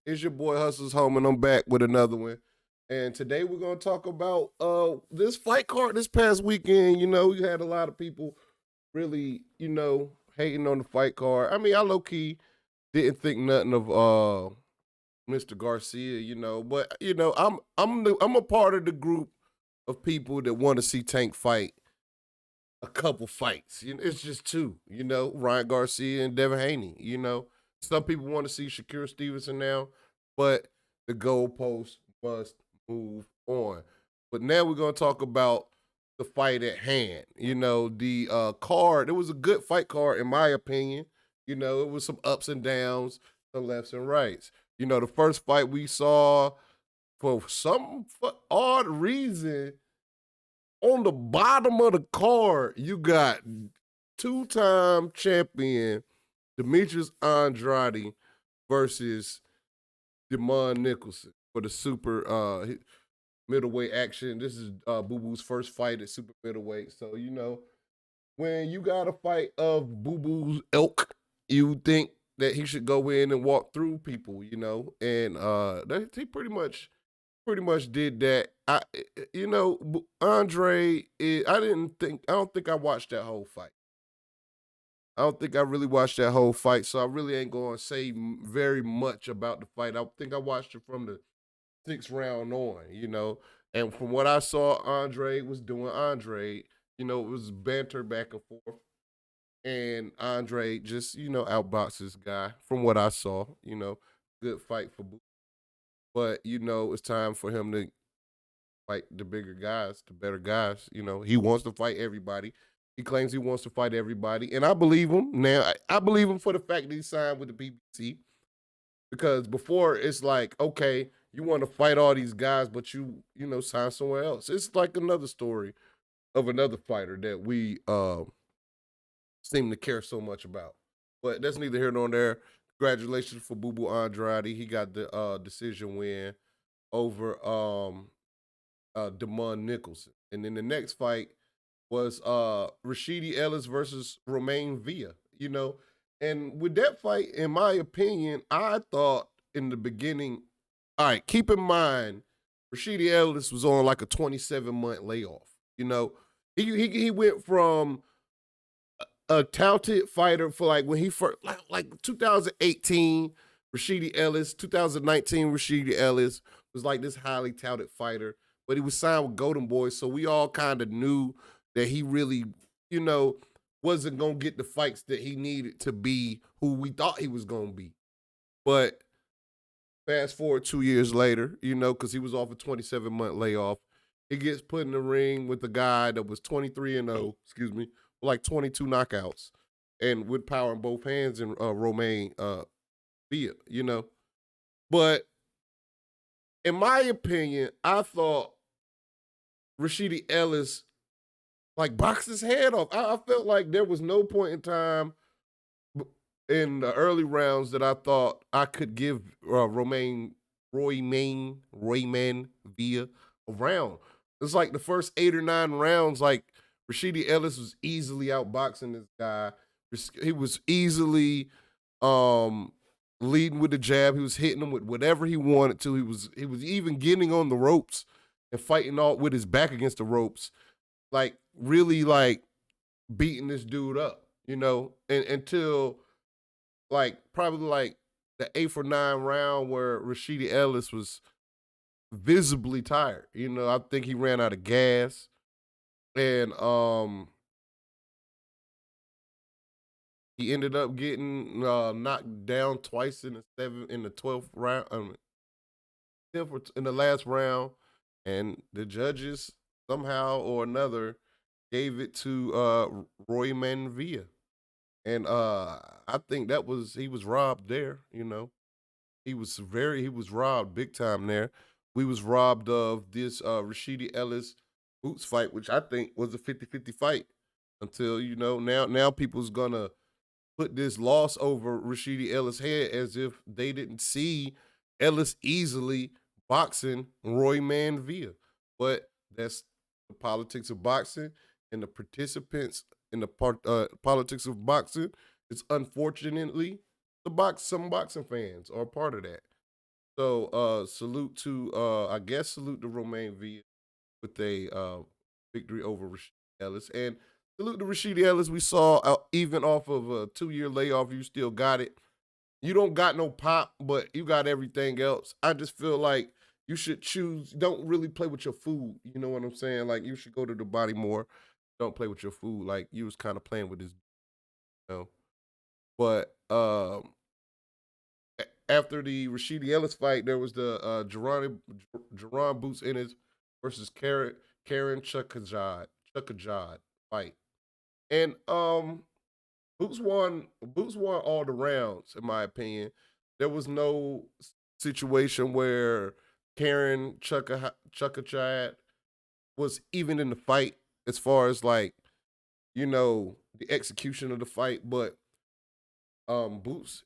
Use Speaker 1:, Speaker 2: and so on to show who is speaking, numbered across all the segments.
Speaker 1: It's your boy Hustle's Home, and I'm back with another one. And today we're gonna talk about this fight card this past weekend. We had a lot of people really, hating on the fight card. I mean, I low key didn't think nothing of Mr. Garcia, but I'm a part of the group of people that want to see Tank fight a couple fights. It's just two, Ryan Garcia and Devin Haney. Some people want to see Shakur Stevenson now, but the goalpost must move on. But now we're going to talk about the fight at hand. The card, it was a good fight card, in my opinion. It was some ups and downs, some lefts and rights. The first fight we saw, for some odd reason, on the bottom of the card, you got two-time champion Demetrius Andrade versus Demond Nicholson for the super middleweight action. This is Boo Boo's first fight at super middleweight. So, when you got a fight of Boo Boo's ilk, you think that he should go in and walk through people, and he pretty much did that. Andre, I don't think I watched that whole fight. I don't think I really watched that whole fight, so I really ain't going to say very much about the fight. I think I watched it from the sixth round on. And from what I saw, Andre was doing Andre. It was banter back and forth. And Andre just, outboxed this guy from what I saw, good fight for Boo. But, it's time for him to fight the bigger guys, the better guys. He wants to fight everybody. He claims he wants to fight everybody, and I believe him. Now, I believe him for the fact that he signed with the BBC, because before it's like, okay, you want to fight all these guys, but you sign somewhere else. It's like another story of another fighter that we seem to care so much about. But that's neither here nor there. Congratulations for Boo Boo Andrade. He got the decision win over Demond Nicholson. And then the next fight was Rashidi Ellis versus Romain Villa, And with that fight, in my opinion, I thought in the beginning, all right, keep in mind, Rashidi Ellis was on like a 27-month layoff. He went from a touted fighter for like when he first, like 2018, Rashidi Ellis, 2019, Rashidi Ellis was like this highly touted fighter, but he was signed with Golden Boy, so we all kind of knew that he really, you know, wasn't gonna get the fights that he needed to be who we thought he was gonna be. But fast forward 2 years later, because he was off a 27-month layoff, he gets put in the ring with a guy that was 23-0, excuse me, with like 22 knockouts, and with power in both hands, and Romain Villa. But in my opinion, I thought Rashidi Ellis like boxed his head off. I felt like there was no point in time in the early rounds that I thought I could give Royman Villa a round. It's like the first 8 or 9 rounds, like Rashidi Ellis was easily outboxing this guy. He was easily leading with the jab. He was hitting him with whatever he wanted to. He was even getting on the ropes and fighting all with his back against the ropes, like really like beating this dude up, and until like probably like the 8th or 9th round where Rashidi Ellis was visibly tired. I think he ran out of gas, and he ended up getting knocked down twice in the 12th round, 10th in the last round, and the judges somehow or another gave it to Roy Manvilla. And I think he was robbed there. He was robbed big time there. We was robbed of this Rashidi Ellis Boots fight, which I think was a 50-50 fight until, now people's gonna put this loss over Rashidi Ellis' head as if they didn't see Ellis easily boxing Roy Manvilla. But that's the politics of boxing, and the participants in the politics of boxing. It's unfortunately some boxing fans are a part of that. So salute to salute to Romain V with a victory over Rashid Ellis. And salute to Rashid Ellis. We saw even off of a 2-year layoff, you still got it. You don't got no pop, but you got everything else. I just feel like you should choose. Don't really play with your food. You know what I'm saying? Like you should go to the body more. Don't play with your food. Like you was kind of playing with this, you know. But after the Rashidi Ellis fight, there was the Jerron Boots Ennis versus Karen Chuckajad fight. And Boots won all the rounds, in my opinion. There was no situation where Karen Chuckajad was even in the fight as far as like, the execution of the fight, but Boots,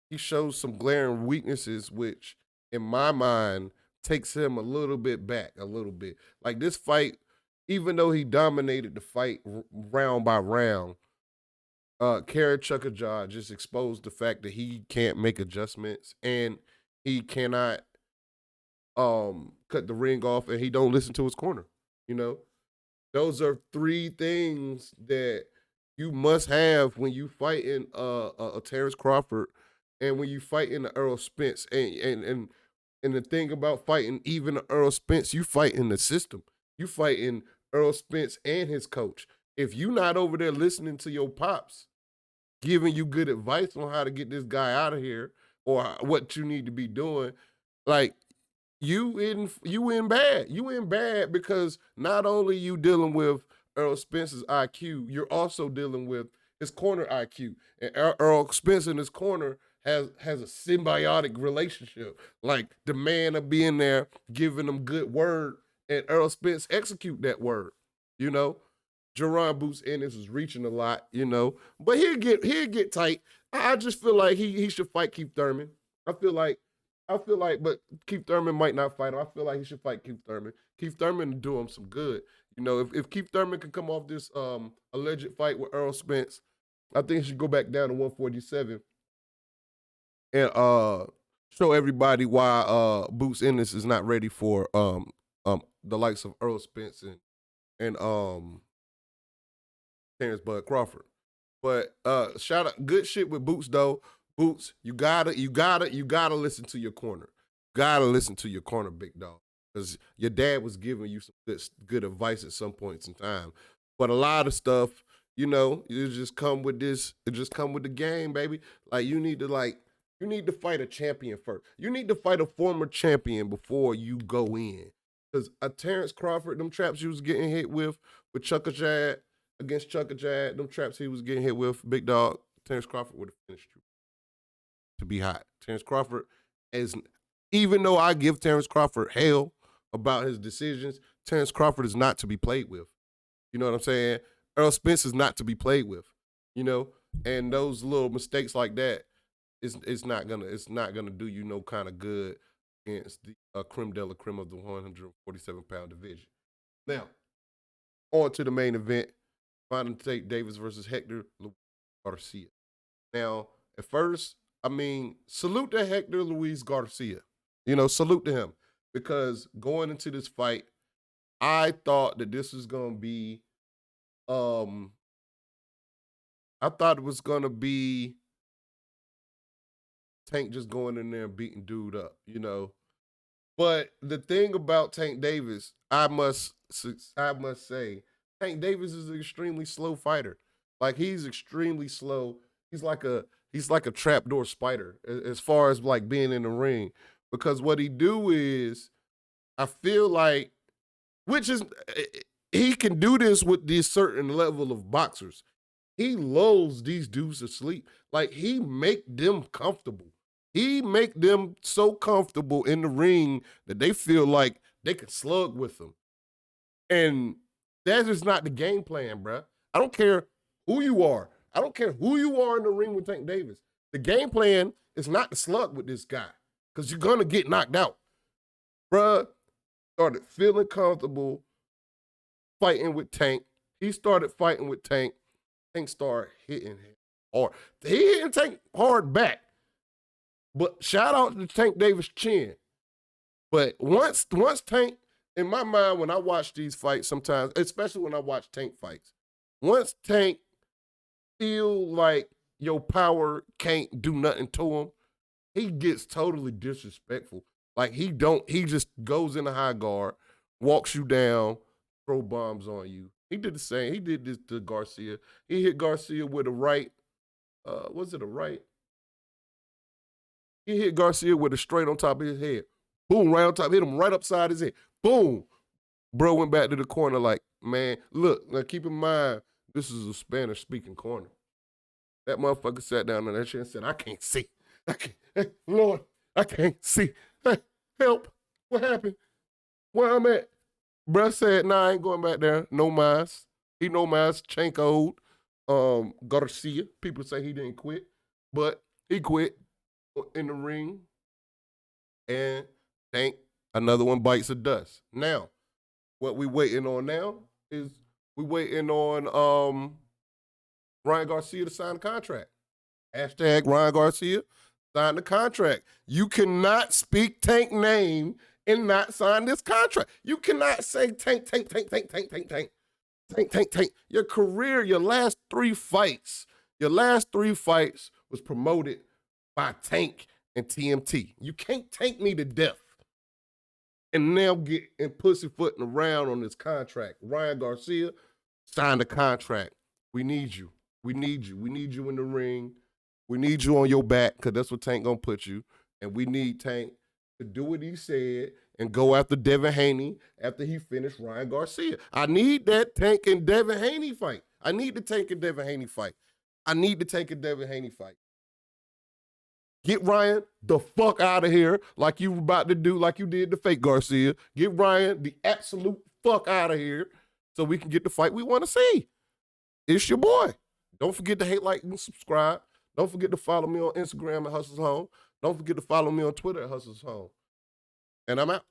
Speaker 1: he shows some glaring weaknesses, which in my mind takes him a little bit back, a little bit. Like this fight, even though he dominated the fight round by round, Kara Chuckajad just exposed the fact that he can't make adjustments and he cannot cut the ring off and he don't listen to his corner. You know, those are three things that you must have when you fight in a Terrence Crawford and when you fight in the Earl Spence. And the thing about fighting even the Earl Spence, you fight in the system. You fight in Earl Spence and his coach. If you not over there listening to your pops, giving you good advice on how to get this guy out of here or what you need to be doing, like you in bad. You in bad because not only you dealing with Earl Spence's IQ, you're also dealing with his corner IQ. And Earl Spence in his corner has a symbiotic relationship. Like the man of being there, giving them good word, and Earl Spence execute that word. You know, Jerron Boots Ennis is reaching a lot. But he'll get tight. I just feel like he should fight Keith Thurman. I feel like, but Keith Thurman might not fight him. I feel like he should fight Keith Thurman. Keith Thurman will do him some good. If Keith Thurman can come off this alleged fight with Earl Spence, I think he should go back down to 147 and show everybody why Boots Ennis is not ready for the likes of Earl Spence and Terrence Bud Crawford. But shout out, good shit with Boots though. Boots, you gotta listen to your corner. Gotta listen to your corner, big dog, because your dad was giving you some good advice at some points in time. But a lot of stuff, it just come with this. It just come with the game, baby. Like you need to fight a champion first. You need to fight a former champion before you go in. Because a Terrence Crawford, them traps you was getting hit with Chuckajad against Chuckajad, them traps he was getting hit with, big dog, Terrence Crawford would have finished you to be hot. Terrence Crawford is, even though I give Terrence Crawford hell about his decisions, Terrence Crawford is not to be played with. You know what I'm saying? Earl Spence is not to be played with. And those little mistakes like that, it's not gonna do you no kind of good against the creme de la creme of the 147-pound division. Now, on to the main event. Gervonta Davis versus Hector Garcia. Now, at first, salute to Hector Luis Garcia. Salute to him. Because going into this fight, I thought that this was gonna be I thought it was gonna be Tank just going in there and beating dude up, But the thing about Tank Davis, I must say, Tank Davis is an extremely slow fighter. Like he's extremely slow. He's like a trapdoor spider as far as like being in the ring. Because what he do is, I feel like, which is he can do this with this certain level of boxers. He lulls these dudes to sleep. Like he make them comfortable. He make them so comfortable in the ring that they feel like they can slug with them. And that is not the game plan, bruh. I don't care who you are. I don't care who you are in the ring with Tank Davis. The game plan is not to slug with this guy because you're going to get knocked out. Bruh started feeling comfortable fighting with Tank. He started fighting with Tank. Tank started hitting him hard. He hitting Tank hard back. But shout out to Tank Davis chin. But once Tank, in my mind, when I watch these fights sometimes, especially when I watch Tank fights, once Tank feel like your power can't do nothing to him, he gets totally disrespectful. Like he just goes in the high guard, walks you down, throw bombs on you. He did the same. He did this to Garcia. He hit Garcia with a right, was it a right? He hit Garcia with a straight on top of his head. Boom, right on top, hit him right upside his head. Boom. Bro went back to the corner like, man, look, now keep in mind, this is a Spanish-speaking corner. That motherfucker sat down on that shit and said, I can't see. Lord, I can't see. Hey, help. What happened? Where I'm at? Bruh said, nah, I ain't going back there. No mas. He no mas. Chanko'd. Garcia. People say he didn't quit, but he quit in the ring. And Tank, another one bites the dust. Now, what we waiting on now is we waiting on Ryan Garcia to sign the contract. Hashtag Ryan Garcia sign the contract. You cannot speak Tank name and not sign this contract. You cannot say Tank. Your career, your last three fights was promoted by Tank and TMT. You can't Tank me to death and now get and pussyfooting around on this contract. Ryan Garcia, sign the contract. We need you. We need you. We need you in the ring. We need you on your back because that's what Tank gonna put you. And we need Tank to do what he said and go after Devin Haney after he finished Ryan Garcia. I need that Tank and Devin Haney fight. I need the Tank and Devin Haney fight. Get Ryan the fuck out of here like you were about to do, like you did the fake Garcia. Get Ryan the absolute fuck out of here so we can get the fight we want to see. It's your boy. Don't forget to hate, like, and subscribe. Don't forget to follow me on Instagram at Hustles Home. Don't forget to follow me on Twitter at Hustles Home. And I'm out.